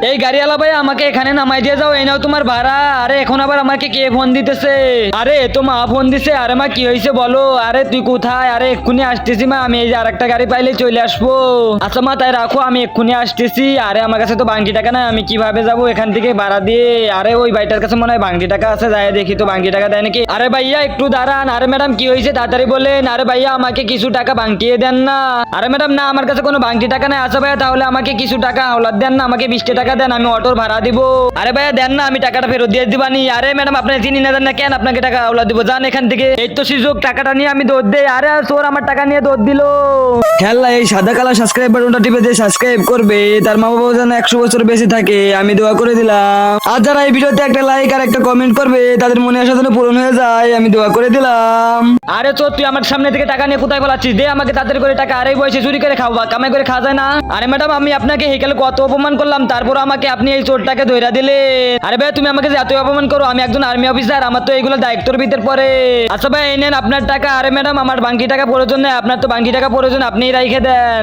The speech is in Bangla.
এই গাড়িওয়ালা ভাই আমাকে এখানে নামাই দিয়ে যাও, এই নাও তোমার ভাড়া। আরে এখন আবার আমাকে কে ফোন দিতেছে? আরে তো মা ফোন দিছে। আরে মা কি হয়েছে বলো? আরে তুই কোথায়? আরে এক্ষুনি আসতেছি মা, আমি এই যে আরেকটা গাড়ি পাইলে চলে আসবো। আচ্ছা মা তাই রাখো, আমি এক্ষুনি আসতেছি। আরে আমার কাছে তো বাংটি টাকা নাই, আমি কিভাবে যাবো এখান থেকে ভাড়া দিয়ে? আরে ওই ভাইটার কাছে মনে হয় বাংটি টাকা আছে, যাই দেখি তো বাংটি টাকা দেয় নাকি। আরে ভাইয়া একটু দাঁড়ান। আরে ম্যাডাম কি হয়েছে তাড়াতাড়ি বলেন। আরে ভাইয়া আমাকে কিছু টাকা বাংটিয়ে দেন না। আরে ম্যাডাম না, আমার কাছে কোনো বাংটি টাকা নাই। আচ্ছা ভাইয়া তাহলে আমাকে কিছু টাকা হাওলাত দেন না, আমাকে 20 টাকা দেন, আমি অটোর ভাড়া দিব। আরে ভাইয়া দেন না, আমি টাকাটা ফেরত দিয়ে দিবানি। আরে ম্যাডাম আপনি চিনি না দেন না কেন, আপনাকে টাকা হাওলাত দিব, যান এখান থেকে। এই তো সুযোগ, টাকাটা নিয়ে আমি দৌড় দেই। আরে চোর আমার টাকা নিয়ে দৌড় দিল। খেলা এই সাদা কালা সাবস্ক্রাইব বাটনটা টিপে দিয়ে সাবস্ক্রাইব করবে, তার মা বাবা যেন 100 বছর বেঁচে থাকে, আমি দোয়া করে দিলাম। আর যারা এই ভিডিওতে একটা লাইক আর একটা কমেন্ট করবে তাদের মনে আশা যেন পূরণ হয়ে যায়, আমি দোয়া করে দিলাম। আরে চোর তুই আমার সামনে থেকে টাকা নিয়ে কোথায় পালাচ্ছিস? দে আমাকে তাড়াতাড়ি করে টাকা। আরে বয়সে চুরি করে খাওয়া, কামাই করে খাওয়া যায় না? আরে ম্যাডাম আমি আপনাকে হেকালে কত অপমান করলাম, তারপর আমাকে আপনি এই চোরটাকে ধইরা দিলেন। আরে ভাই তুমি আমাকে যে এত অপমান করো, আমি একজন আর্মি অফিসার, আমার তো এইগুলো দায়িত্বের ভিতর পড়ে। আচ্ছা ভাই এই নেন আপনার টাকা। আরে ম্যাডাম আমার বাকি টাকা প্রয়োজন নেই, আপনার তো বাকি টাকা প্রয়োজন, আপনিই রাইখে দেন।